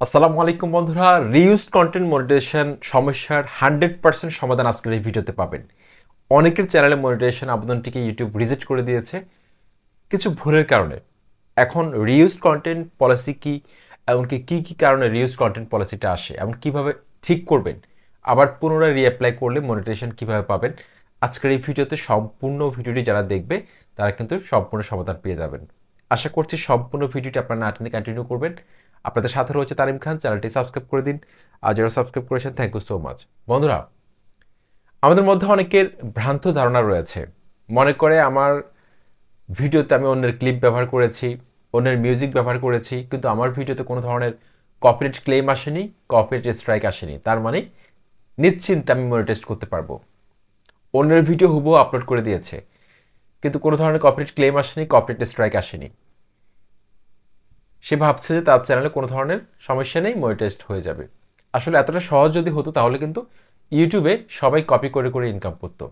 আসসালামু আলাইকুম বন্ধুরা, রিউজড কন্টেন্ট মনিটাইজেশন সমস্যার 100% সমাধান আজকের এই ভিডিওতে পাবেন। অনেকের চ্যানেলে মনিটাইজেশন আবেদনটিকে ইউটিউব রিজেক্ট করে দিয়েছে কিছু ভুলের কারণে। এখন রিউজড কন্টেন্ট পলিসি কি, এমনকি কী কী কারণে রিউজড কন্টেন্ট পলিসিটা আসে, এমন কীভাবে ঠিক করবেন, আবার পুনরায় রিঅ্যাপ্লাই করলে মনিটাইজেশন কীভাবে পাবেন, আজকের এই ভিডিওতে সম্পূর্ণ ভিডিওটি যারা দেখবে তারা কিন্তু সম্পূর্ণ সমাধান পেয়ে যাবেন। আশা করছি সম্পূর্ণ ভিডিওটি আপনারা না টেনে কন্টিনিউ করবেন। আপনাদের সাথে রয়েছে তারিম খান, চ্যানেলটি সাবস্ক্রাইব করে দিন। আর যারা সাবস্ক্রাইব করেছেন থ্যাংক ইউ সো মাচ। বন্ধুরা, আমাদের মধ্যে অনেকের ভ্রান্ত ধারণা রয়েছে, মনে করে আমার ভিডিওতে আমি অন্যের ক্লিপ ব্যবহার করেছি, অন্যের মিউজিক ব্যবহার করেছি, কিন্তু আমার ভিডিওতে কোনো ধরনের কপিরাইট ক্লেম আসেনি, কপিরাইট স্ট্রাইক আসেনি, তার মানে নিশ্চিন্তে আমি মনিটাইজ করতে পারবো। অন্যের ভিডিও হুবহু আপলোড করে দিয়েছে, কিন্তু কোনো ধরনের কপিরাইট ক্লেম আসেনি, কপিরাইট স্ট্রাইক আসেনি। সে ভাবছে যে তার চ্যানেলে কোনো ধরনের সমস্যা নেই, মনিটাইজড হয়ে যাবে। আসলে এতটা সহজ যদি হতো তাহলে কিন্তু ইউটিউবে সবাই কপি করে করে ইনকাম করতো।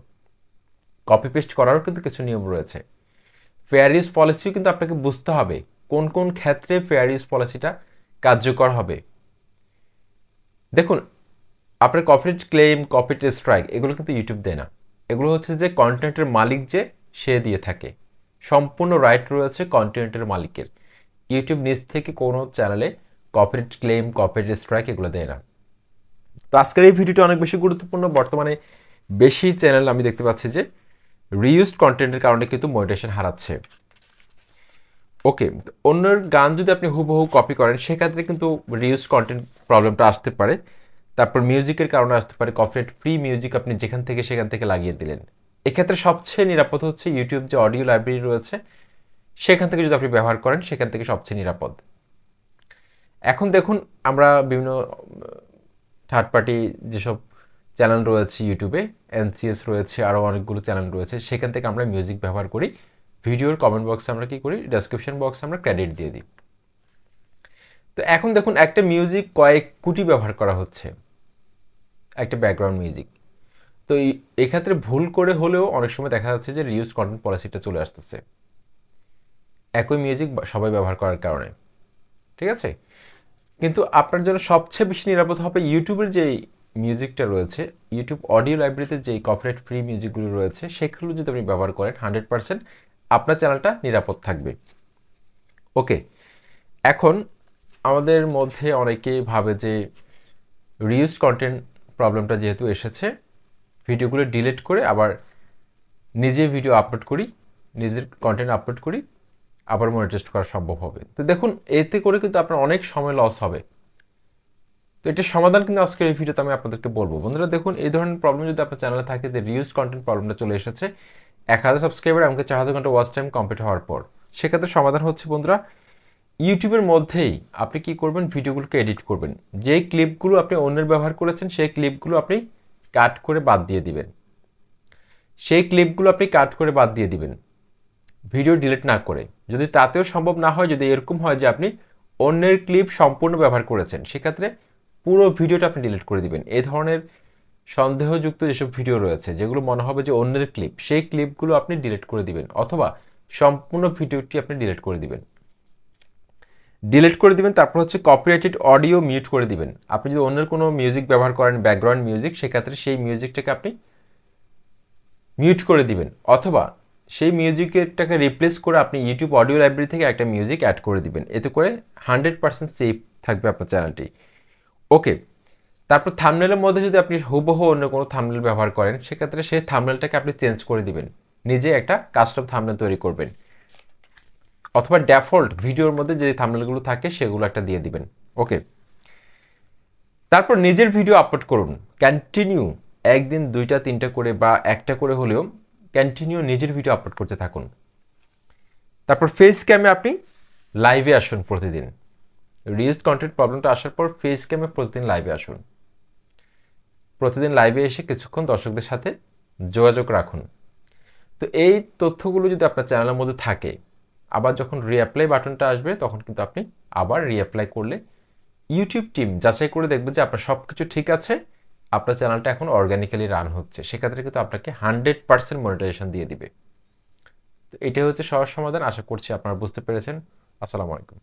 কপি পেস্ট করারও কিন্তু কিছু নিয়ম রয়েছে। ফেয়ার ইউজ পলিসিও কিন্তু আপনাকে বুঝতে হবে কোন কোন ক্ষেত্রে ফেয়ার ইউজ পলিসিটা কার্যকর হবে। দেখুন, আপনার কপিরাইট ক্লেম, কপিরাইট স্ট্রাইক এগুলো কিন্তু ইউটিউব দেয় না। এগুলো হচ্ছে যে কন্টেন্টের মালিক যে সে দিয়ে থাকে। সম্পূর্ণ রাইট রয়েছে কন্টেন্টের মালিকের। ইউটিউব নিজ থেকে কোনো চ্যানেলে কপিরাইট ক্লেম, কপিরাইট স্ট্রাইক এগুলো দেয় না। তো আজকের এই ভিডিওটা অনেক বেশি গুরুত্বপূর্ণ। বর্তমানে বেশি চ্যানেল আমি দেখতে পাচ্ছি যে রিইউজড কন্টেন্টের কারণে কিন্তু মনিটাইজেশন হারাচ্ছে। ওকে, অন্যের গান যদি আপনি হুবহু কপি করেন সেক্ষেত্রে কিন্তু রিইউজড কন্টেন্ট প্রবলেমটা আসতে পারে। তারপর মিউজিকের কারণে আসতে পারে, কপিরাইট ফ্রি মিউজিক আপনি যেখান থেকে সেখান থেকে লাগিয়ে দিলেন। এক্ষেত্রে সবচেয়ে নিরাপদ হচ্ছে ইউটিউব যে অডিও লাইব্রেরি রয়েছে সেখান থেকে যদি আপনি ব্যবহার করেন, সেখান থেকে সবচেয়ে নিরাপদ। এখন দেখুন, আমরা বিভিন্ন থার্ড পার্টি যেসব চ্যানেল রয়েছে ইউটিউবে, এনসিএস রয়েছে, আরও অনেকগুলো চ্যানেল রয়েছে, সেখান থেকে আমরা মিউজিক ব্যবহার করি। ভিডিওর কমেন্ট বক্সে আমরা কী করি, ডেসক্রিপশন বক্সে আমরা ক্রেডিট দিয়ে দিই। তো এখন দেখুন, একটা মিউজিক কয়েক কোটি ব্যবহার করা হচ্ছে, একটা ব্যাকগ্রাউন্ড মিউজিক। তো এক্ষেত্রে ভুল করে হলেও অনেক সময় দেখা যাচ্ছে যে রিউজ কন্টেন্ট পলিসিটা চলে আসতেছে একই মিউজিক সবাই ব্যবহার করার কারণে। ঠিক আছে, কিন্তু আপনার জন্য সবচেয়ে বেশি নিরাপদ হবে ইউটিউবের যেই মিউজিকটা রয়েছে, ইউটিউব অডিও লাইব্রেরিতে যেই কপিরাইট ফ্রি মিউজিকগুলো রয়েছে সেগুলো যদি আপনি ব্যবহার করেন 100% আপনার চ্যানেলটা নিরাপদ থাকবে। ওকে, এখন আমাদের মধ্যে অনেকেই ভাবে যে রিউজ কন্টেন্ট প্রবলেমটা যেহেতু এসেছে, ভিডিওগুলো ডিলিট করে আবার নিজে ভিডিও আপলোড করি, নিজের কন্টেন্ট আপলোড করি, আবার মনিটাইজ করা সম্ভব হবে। তো দেখুন, এতে করে কিন্তু আপনার অনেক সময় লস হবে। তো এটার সমাধান কিন্তু আজকের এই ভিডিওতে আমি আপনাদেরকে বলবো। বন্ধুরা দেখুন, এই ধরনের প্রবলেম যদি আপনার চ্যানেলে থাকে, যে রিউজ কন্টেন্ট প্রবলেমটা চলে এসেছে 1000 সাবস্ক্রাইবার এমনকি 4000 ঘন্টা ওয়াচ টাইম কমপ্লিট হওয়ার পর, সেক্ষেত্রে সমাধান হচ্ছে বন্ধুরা, ইউটিউবের মধ্যেই আপনি কি করবেন, ভিডিওগুলোকে এডিট করবেন। যেই ক্লিপগুলো আপনি অন্যের ব্যবহার করেছেন সেই ক্লিপগুলো আপনি কাট করে বাদ দিয়ে দিবেন। ভিডিও ডিলিট না করে। যদি তাতেও সম্ভব না হয়, যদি এরকম হয় যে আপনি অন্যের ক্লিপ সম্পূর্ণ ব্যবহার করেছেন, সেক্ষেত্রে পুরো ভিডিওটা আপনি ডিলিট করে দিবেন। এই ধরনের সন্দেহযুক্ত যেসব ভিডিও রয়েছে, যেগুলো মনে হবে যে অন্যের ক্লিপ, সেই ক্লিপগুলো আপনি ডিলিট করে দিবেন, অথবা সম্পূর্ণ ভিডিওটি আপনি ডিলিট করে দিবেন। তারপর হচ্ছে কপিরাইটেড অডিও মিউট করে দিবেন। আপনি যদি অন্যের কোনো মিউজিক ব্যবহার করেন, ব্যাকগ্রাউন্ড মিউজিক, সেক্ষেত্রে সেই মিউজিকটাকে আপনি মিউট করে দিবেন, অথবা সেই মিউজিকটাকে রিপ্লেস করে আপনি ইউটিউব অডিও লাইব্রেরি থেকে একটা মিউজিক অ্যাড করে দিবেন। এতে করে 100% সেফ থাকবে আপনার চ্যানেলটি। ওকে, তারপর থাম্বনেলের মধ্যে যদি আপনি হুবহু অন্য কোনো থাম্বনেল ব্যবহার করেন, সেক্ষেত্রে সেই থাম্বনেলটাকে আপনি চেঞ্জ করে দিবেন, নিজে একটা কাস্টম থাম্বনেল তৈরি করবেন, অথবা ডেফল্ট ভিডিওর মধ্যে যে থাম্বনেলগুলো থাকে সেগুলো একটা দিয়ে দিবেন। ওকে, তারপর নিজের ভিডিও আপলোড করুন কন্টিনিউ, একদিন 2টা 3টা করে বা একটা করে হলেও কন্টিনিউ নিজের ভিডিও আপলোড করতে থাকুন। তারপর ফেস ক্যামে আপনি লাইভে আসুন প্রতিদিন। রিউজ কন্টেন্ট প্রবলেমটা আসার পর ফেস ক্যামে প্রতিদিন লাইভে আসুন। প্রতিদিন লাইভে এসে কিছুক্ষণ দর্শকদের সাথে যোগাযোগ রাখুন। তো এই তথ্যগুলো যদি আপনার চ্যানেলের মধ্যে থাকে, আবার যখন রিঅ্যাপ্লাই বাটনটা আসবে তখন কিন্তু আপনি আবার রিঅ্যাপ্লাই করলে ইউটিউব টিম যাচাই করে দেখবে যে আপনার সব কিছু ঠিক আছে, আপনার চ্যানেলটা এখন অর্গানিক্যালি রান হচ্ছে, সেক্ষেত্রে কিন্তু আপনাকে 100% মনিটাইজেশন দিয়ে দিবে। তো এটাই হচ্ছে সহজ সমাধান। আশা করছি আপনারা বুঝতে পেরেছেন। আসসালামু আলাইকুম।